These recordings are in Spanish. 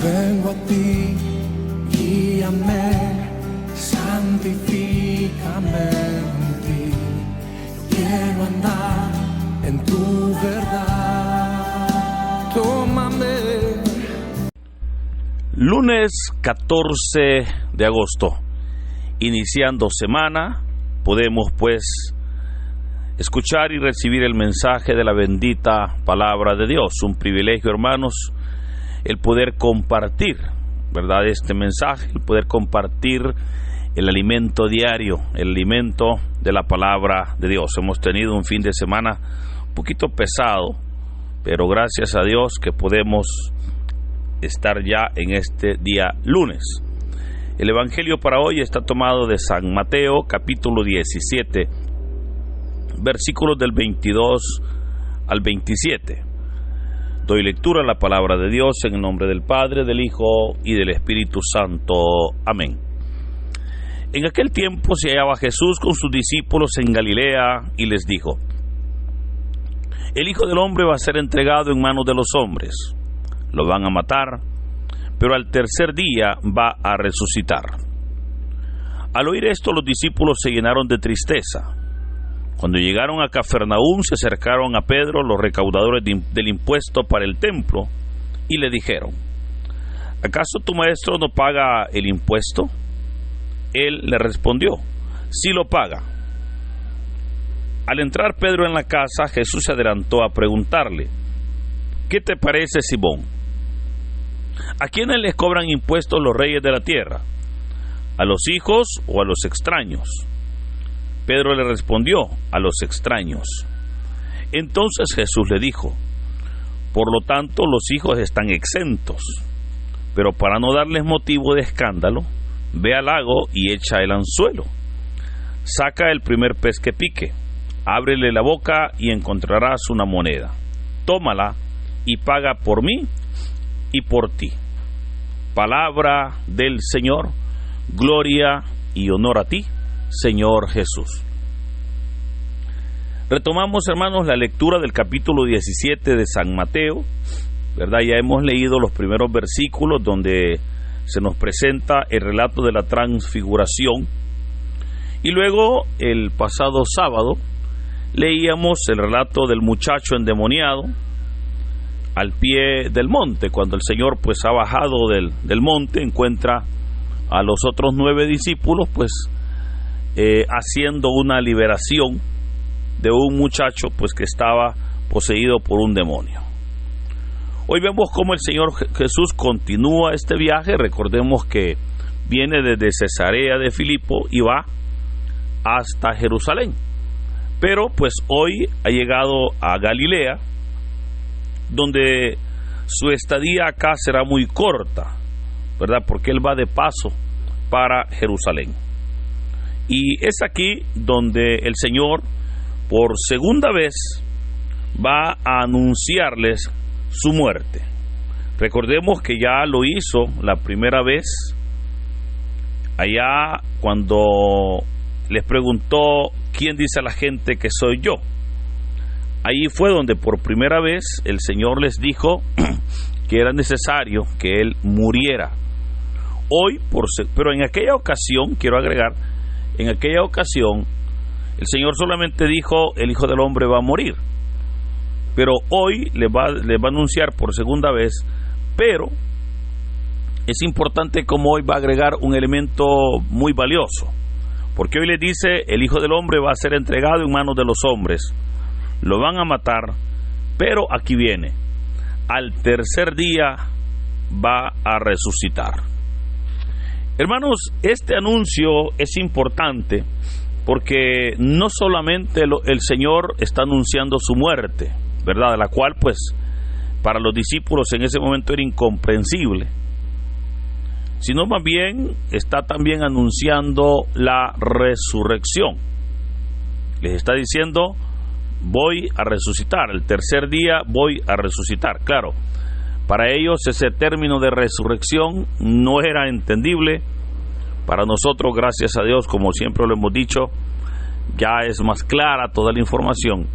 vengo a ti, guíame, santifícame en ti. Yo quiero andar en tu verdad. Tómame. Lunes 14 de agosto, iniciando semana, podemos pues escuchar y recibir el mensaje de la bendita palabra de Dios. Un privilegio, hermanos, el poder compartir, ¿verdad?, este mensaje, el poder compartir el alimento diario, el alimento de la palabra de Dios. Hemos tenido un fin de semana un poquito pesado, pero gracias a Dios que podemos estar ya en este día lunes. El evangelio para hoy está tomado de San Mateo, capítulo 17, versículos del 22 al 27. Doy lectura a la palabra de Dios en el nombre del Padre, del Hijo y del Espíritu Santo. Amén. En aquel tiempo se hallaba Jesús con sus discípulos en Galilea y les dijo: El Hijo del Hombre va a ser entregado en manos de los hombres. Lo van a matar, pero al tercer día va a resucitar. Al oír esto, los discípulos se llenaron de tristeza. Cuando llegaron a Cafarnaúm, se acercaron a Pedro, los recaudadores del impuesto para el templo, y le dijeron: ¿Acaso tu maestro no paga el impuesto? Él le respondió: Sí lo paga. Al entrar Pedro en la casa, Jesús se adelantó a preguntarle: ¿Qué te parece, Simón? ¿A quiénes les cobran impuestos los reyes de la tierra? ¿A los hijos o a los extraños? Pedro le respondió: a los extraños. Entonces Jesús le dijo: Por lo tanto, los hijos están exentos. Pero para no darles motivo de escándalo, ve al lago y echa el anzuelo. Saca el primer pez que pique, ábrele la boca y encontrarás una moneda. Tómala y paga por mí y por ti. Palabra del Señor. Gloria y honor a ti, Señor Jesús. Retomamos, hermanos, la lectura del capítulo 17 de San Mateo, ¿verdad? Ya hemos leído los primeros versículos donde se nos presenta el relato de la transfiguración, y luego el pasado sábado leíamos el relato del muchacho endemoniado al pie del monte. Cuando el Señor pues ha bajado del monte, encuentra a los otros 9 discípulos pues haciendo una liberación de un muchacho pues que estaba poseído por un demonio. Hoy vemos cómo el Señor Jesús continúa este viaje. Recordemos que viene desde Cesarea de Filipo y va hasta Jerusalén, pero pues hoy ha llegado a Galilea, donde su estadía acá será muy corta, ¿verdad?, porque él va de paso para Jerusalén. Y es aquí donde el Señor por segunda vez va a anunciarles su muerte. Recordemos que ya lo hizo la primera vez allá cuando les preguntó: ¿quién dice a la gente que soy yo? Ahí fue donde por primera vez el Señor les dijo que era necesario que Él muriera. Hoy, pero en aquella ocasión, quiero agregar, en aquella ocasión el Señor solamente dijo: el Hijo del Hombre va a morir. Pero hoy le va a anunciar por segunda vez, pero es importante como hoy va a agregar un elemento muy valioso, porque hoy le dice: el Hijo del Hombre va a ser entregado en manos de los hombres, lo van a matar, pero aquí viene, al tercer día va a resucitar. Hermanos, este anuncio es importante porque no solamente el Señor está anunciando su muerte, ¿verdad?, la cual pues para los discípulos en ese momento era incomprensible, sino más bien está también anunciando la resurrección. Les está diciendo: voy a resucitar, el tercer día voy a resucitar. Claro, para ellos ese término de resurrección no era entendible. Para nosotros, gracias a Dios, como siempre lo hemos dicho, ya es más clara toda la información,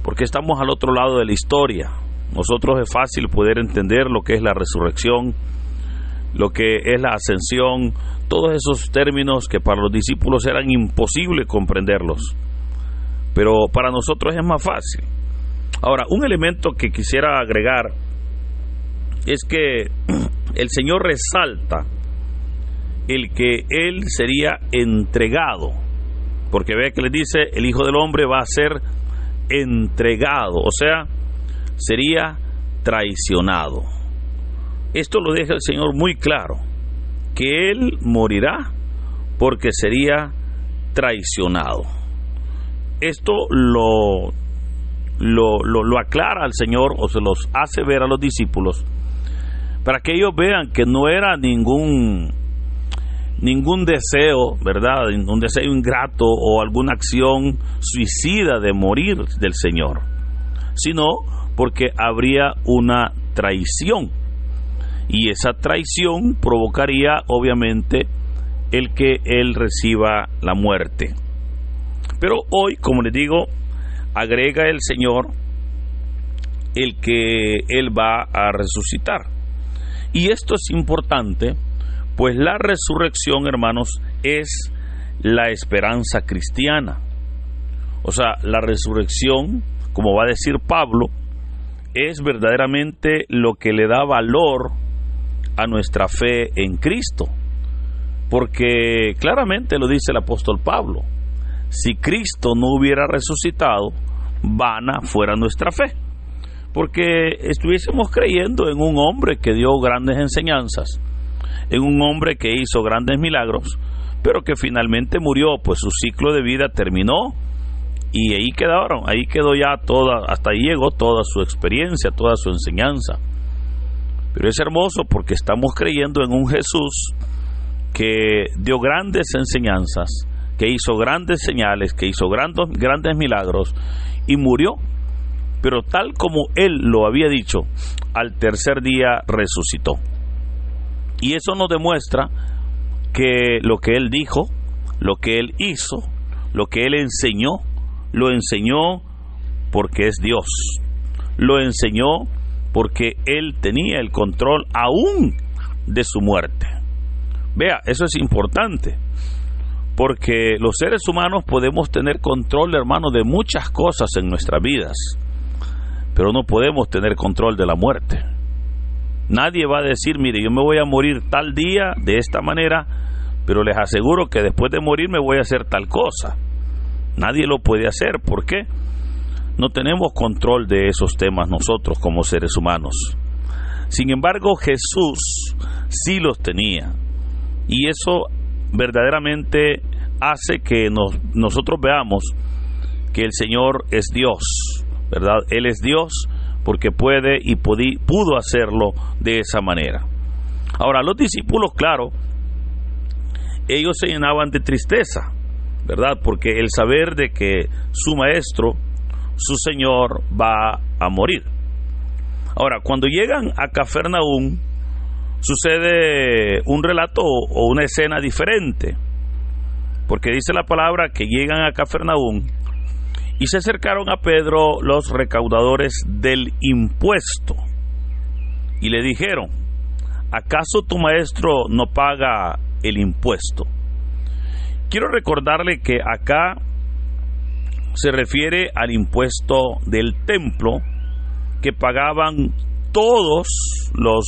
porque estamos al otro lado de la historia. Nosotros es fácil poder entender lo que es la resurrección, lo que es la ascensión, todos esos términos que para los discípulos eran imposible comprenderlos, pero para nosotros es más fácil. Ahora, un elemento que quisiera agregar es que el Señor resalta el que Él sería entregado, porque ve que le dice, el Hijo del Hombre va a ser entregado, o sea, sería traicionado. Esto lo deja el Señor muy claro, que Él morirá porque sería traicionado. Esto lo aclara al Señor, o se los hace ver a los discípulos, para que ellos vean que no era ningún deseo, ¿verdad? Un deseo ingrato o alguna acción suicida de morir del Señor, sino porque habría una traición, y esa traición provocaría obviamente el que Él reciba la muerte. Pero hoy, como les digo, agrega el Señor el que Él va a resucitar. Y esto es importante, pues la resurrección, hermanos, es la esperanza cristiana. O sea, la resurrección, como va a decir Pablo, es verdaderamente lo que le da valor a nuestra fe en Cristo. Porque claramente lo dice el apóstol Pablo: si Cristo no hubiera resucitado, vana fuera nuestra fe. Porque estuviésemos creyendo en un hombre que dio grandes enseñanzas, en un hombre que hizo grandes milagros, pero que finalmente murió, pues su ciclo de vida terminó y ahí quedó ya toda, hasta ahí llegó toda su experiencia, toda su enseñanza. Pero es hermoso porque estamos creyendo en un Jesús que dio grandes enseñanzas, que hizo grandes señales, que hizo grandes milagros y murió, pero tal como Él lo había dicho, al tercer día resucitó. Y eso nos demuestra que lo que Él dijo, lo que Él hizo, lo que Él enseñó, lo enseñó porque es Dios. Lo enseñó porque Él tenía el control aún de su muerte. Vea, eso es importante, porque los seres humanos podemos tener control, hermano, de muchas cosas en nuestras vidas, pero no podemos tener control de la muerte. Nadie va a decir, mire, yo me voy a morir tal día de esta manera, pero les aseguro que después de morir me voy a hacer tal cosa. Nadie lo puede hacer. ¿Por qué? No tenemos control de esos temas nosotros como seres humanos. Sin embargo, Jesús sí los tenía, y eso verdaderamente hace que nosotros veamos que el Señor es Dios, ¿verdad? Él es Dios porque puede y pudo hacerlo de esa manera. Ahora, los discípulos, claro, ellos se llenaban de tristeza, ¿verdad? Porque el saber de que su maestro, su Señor, va a morir. Ahora, cuando llegan a Cafarnaúm, sucede un relato o una escena diferente, porque dice la palabra que llegan a Cafarnaúm y se acercaron a Pedro los recaudadores del impuesto y le dijeron: ¿acaso tu maestro no paga el impuesto? Quiero recordarle que acá se refiere al impuesto del templo que pagaban todos los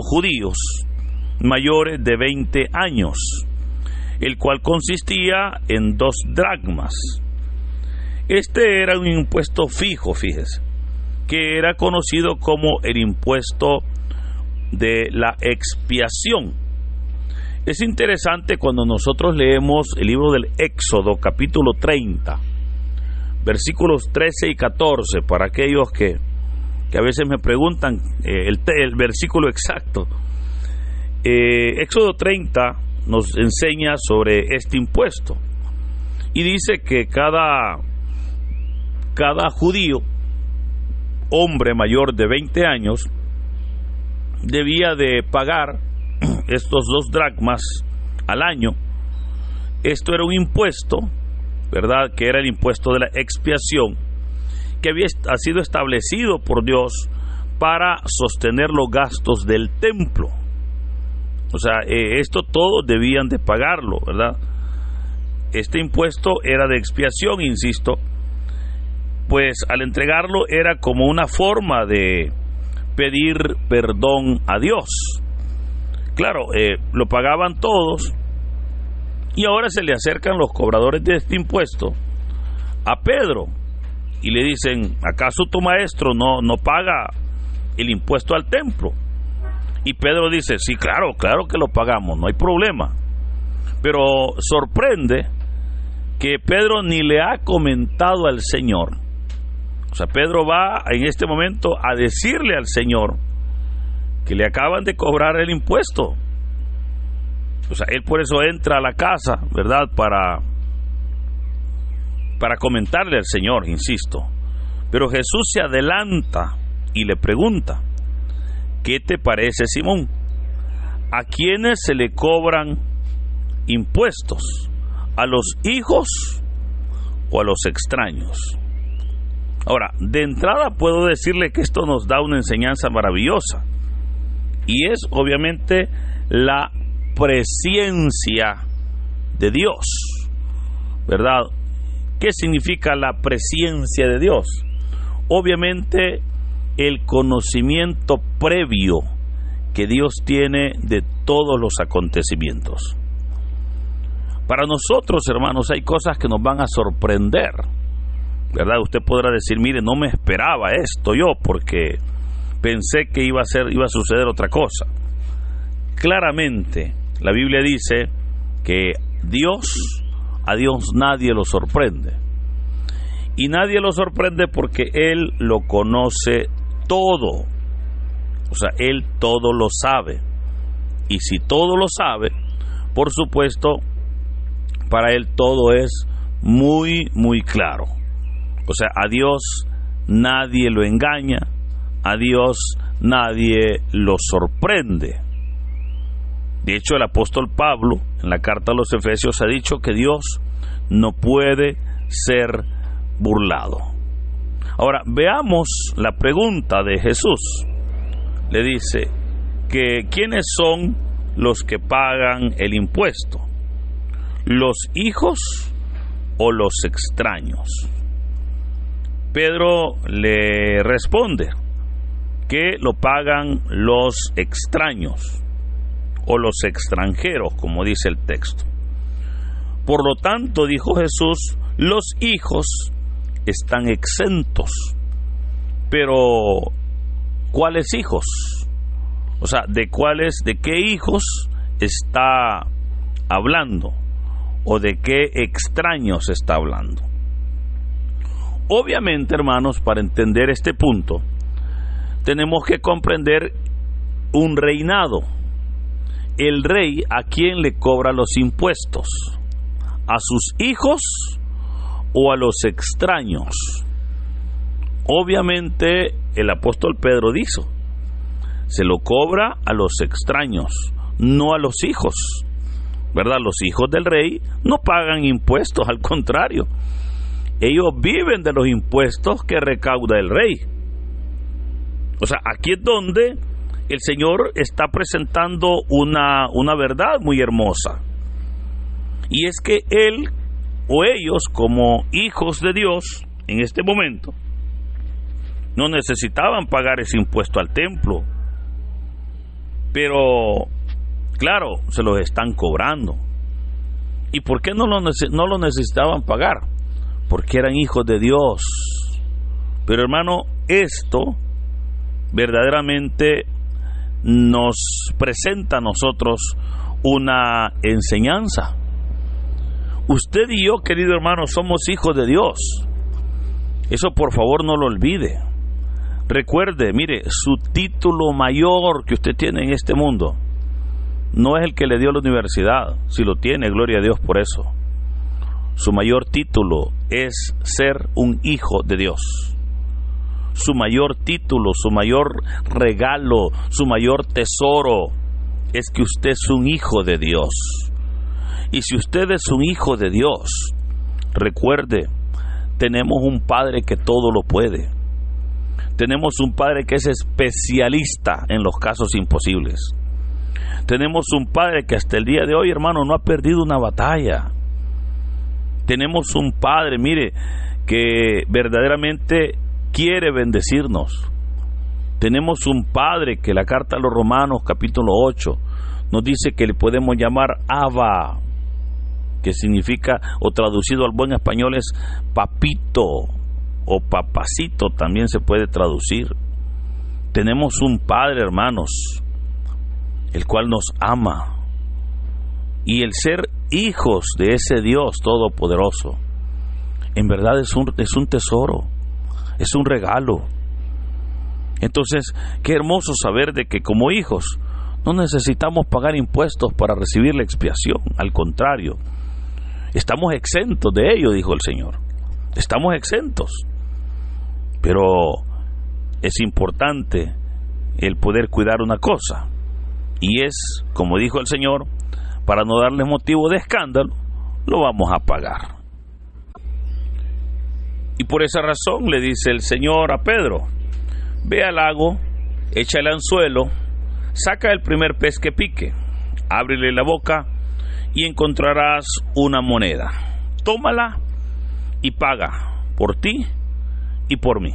judíos mayores de 20 años, el cual consistía en 2 dracmas. Este era un impuesto fijo, fíjese, que era conocido como el impuesto de la expiación. Es interesante cuando nosotros leemos el libro del Éxodo, capítulo 30, versículos 13 y 14, para aquellos que a veces me preguntan el versículo exacto. Éxodo 30 nos enseña sobre este impuesto y dice que cada judío, hombre mayor de 20 años, debía de pagar estos 2 dracmas al año. Esto era un impuesto, ¿verdad?, que era el impuesto de la expiación, que había sido establecido por Dios para sostener los gastos del templo. O sea, esto todos debían de pagarlo, ¿verdad? Este impuesto era de expiación, insisto, pues al entregarlo era como una forma de pedir perdón a Dios. Claro, lo pagaban todos y ahora se le acercan los cobradores de este impuesto a Pedro y le dicen: ¿acaso tu maestro no paga el impuesto al templo? Y Pedro dice: sí, claro que lo pagamos, no hay problema. Pero sorprende que Pedro ni le ha comentado al Señor. O sea, Pedro va en este momento a decirle al Señor que le acaban de cobrar el impuesto. O sea, él por eso entra a la casa, ¿verdad? Para comentarle al Señor, insisto. Pero Jesús se adelanta y le pregunta: ¿qué te parece, Simón? ¿A quiénes se le cobran impuestos? ¿A los hijos o a los extraños? Ahora, de entrada puedo decirle que esto nos da una enseñanza maravillosa, y es obviamente la presciencia de Dios, ¿verdad? ¿Qué significa la presciencia de Dios? Obviamente el conocimiento previo que Dios tiene de todos los acontecimientos. Para nosotros, hermanos, hay cosas que nos van a sorprender, ¿verdad? Usted podrá decir: mire, no me esperaba esto yo, porque pensé que iba a suceder otra cosa. Claramente, la Biblia dice que a Dios nadie lo sorprende. Y nadie lo sorprende porque Él lo conoce todo. O sea, Él todo lo sabe. Y si todo lo sabe, por supuesto, para Él todo es muy, muy claro. O sea, a Dios nadie lo engaña, a Dios nadie lo sorprende. De hecho, el apóstol Pablo, en la carta a los Efesios, ha dicho que Dios no puede ser burlado. Ahora, veamos la pregunta de Jesús. Le dice que ¿quiénes son los que pagan el impuesto? ¿Los hijos o los extraños? Pedro le responde que lo pagan los extraños o los extranjeros, como dice el texto. Por lo tanto, dijo Jesús, los hijos están exentos. Pero, ¿cuáles hijos? O sea, ¿de qué hijos está hablando? ¿O de qué extraños está hablando? Obviamente, hermanos, para entender este punto, tenemos que comprender un reinado. El rey, ¿a quién le cobra los impuestos? ¿A sus hijos o a los extraños? Obviamente, el apóstol Pedro dice: se lo cobra a los extraños, no a los hijos, ¿verdad? Los hijos del rey no pagan impuestos, al contrario, ellos viven de los impuestos que recauda el rey. O sea, aquí es donde el Señor está presentando una verdad muy hermosa. Y es que Él o ellos, como hijos de Dios, en este momento, no necesitaban pagar ese impuesto al templo. Pero, claro, se los están cobrando. ¿Y por qué no lo necesitaban pagar? Porque eran hijos de Dios. Pero, hermano, esto verdaderamente nos presenta a nosotros una enseñanza. Usted y yo, querido hermano, somos hijos de Dios. Eso, por favor, no lo olvide. Recuerde, mire, su título mayor que usted tiene en este mundo no es el que le dio la universidad. Si lo tiene, gloria a Dios por eso. Su mayor título es ser un hijo de Dios. Su mayor título, su mayor regalo, su mayor tesoro es que usted es un hijo de Dios. Y si usted es un hijo de Dios, recuerde, tenemos un Padre que todo lo puede. Tenemos un Padre que es especialista en los casos imposibles. Tenemos un Padre que hasta el día de hoy, hermano, no ha perdido una batalla. Tenemos un Padre, mire, que verdaderamente quiere bendecirnos. Tenemos un Padre que la carta a los Romanos, capítulo 8, nos dice que le podemos llamar Abba, que significa, o traducido al buen español, es papito o papacito, también se puede traducir. Tenemos un Padre, hermanos, el cual nos ama. Y el ser hijos de ese Dios todopoderoso, en verdad es un tesoro, es un regalo. Entonces, qué hermoso saber de que como hijos no necesitamos pagar impuestos para recibir la expiación. Al contrario, estamos exentos de ello, dijo el Señor. Estamos exentos. Pero es importante el poder cuidar una cosa, y es, como dijo el Señor, para no darle motivo de escándalo, lo vamos a pagar. Y por esa razón le dice el Señor a Pedro: ve al lago, echa el anzuelo, saca el primer pez que pique, ábrele la boca y encontrarás una moneda. Tómala y paga por ti y por mí.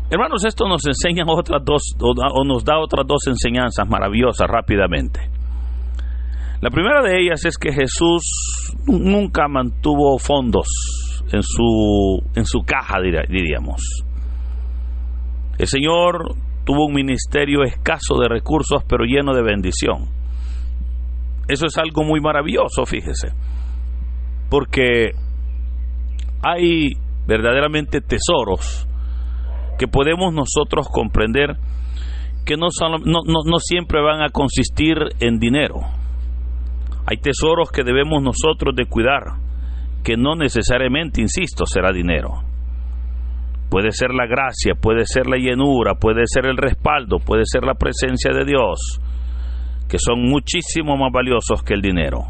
Hermanos, esto nos enseña otras dos, o nos da otras dos enseñanzas maravillosas rápidamente. La primera de ellas es que Jesús nunca mantuvo fondos en su caja, diríamos. El Señor tuvo un ministerio escaso de recursos, pero lleno de bendición. Eso es algo muy maravilloso, fíjese, porque hay verdaderamente tesoros que podemos nosotros comprender que no siempre van a consistir en dinero. Hay tesoros que debemos nosotros de cuidar, que no necesariamente, insisto, será dinero. Puede ser la gracia, puede ser la llenura, puede ser el respaldo, puede ser la presencia de Dios, que son muchísimo más valiosos que el dinero.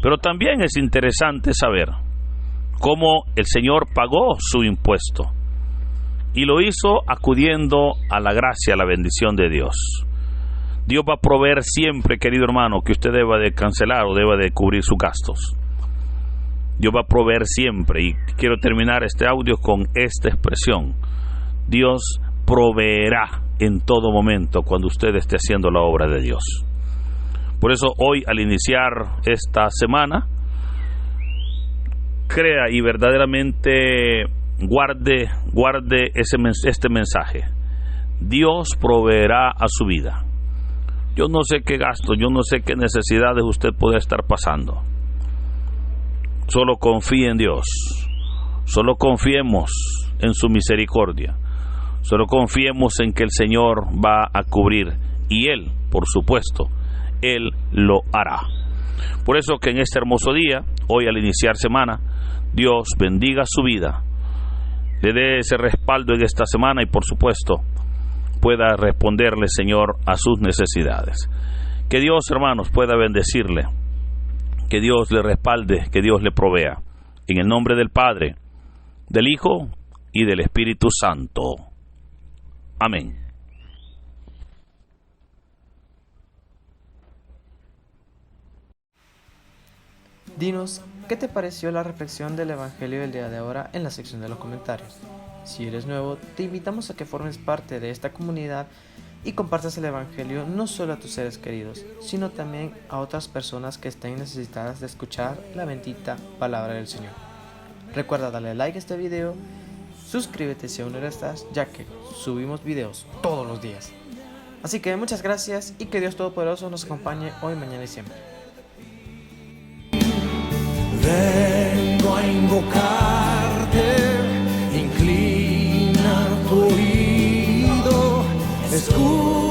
Pero también es interesante saber cómo el Señor pagó su impuesto, y lo hizo acudiendo a la gracia, a la bendición de Dios. Dios va a proveer siempre, querido hermano, que usted deba de cancelar o deba de cubrir sus gastos. Dios va a proveer siempre, y quiero terminar este audio con esta expresión: Dios proveerá en todo momento cuando usted esté haciendo la obra de Dios. Por eso hoy, al iniciar esta semana, crea y verdaderamente guarde este mensaje: Dios proveerá a su vida. Yo no sé qué gasto, yo no sé qué necesidades usted puede estar pasando. Solo confíe en Dios. Solo confiemos en su misericordia. Solo confiemos en que el Señor va a cubrir, y Él, por supuesto, Él lo hará. Por eso que en este hermoso día, hoy al iniciar semana, Dios bendiga su vida, le dé ese respaldo en esta semana, y por supuesto pueda responderle, Señor, a sus necesidades. Que Dios, hermanos, pueda bendecirle, que Dios le respalde, que Dios le provea. En el nombre del Padre, del Hijo y del Espíritu Santo. Amén. Dinos, ¿qué te pareció la reflexión del Evangelio del día de ahora en la sección de los comentarios? Si eres nuevo, te invitamos a que formes parte de esta comunidad y compartas el Evangelio no solo a tus seres queridos, sino también a otras personas que estén necesitadas de escuchar la bendita palabra del Señor. Recuerda darle like a este video, suscríbete si aún no lo estás, ya que subimos videos todos los días. Así que muchas gracias y que Dios Todopoderoso nos acompañe hoy, mañana y siempre. Vengo a invocarte, inclina tu oído, escucha.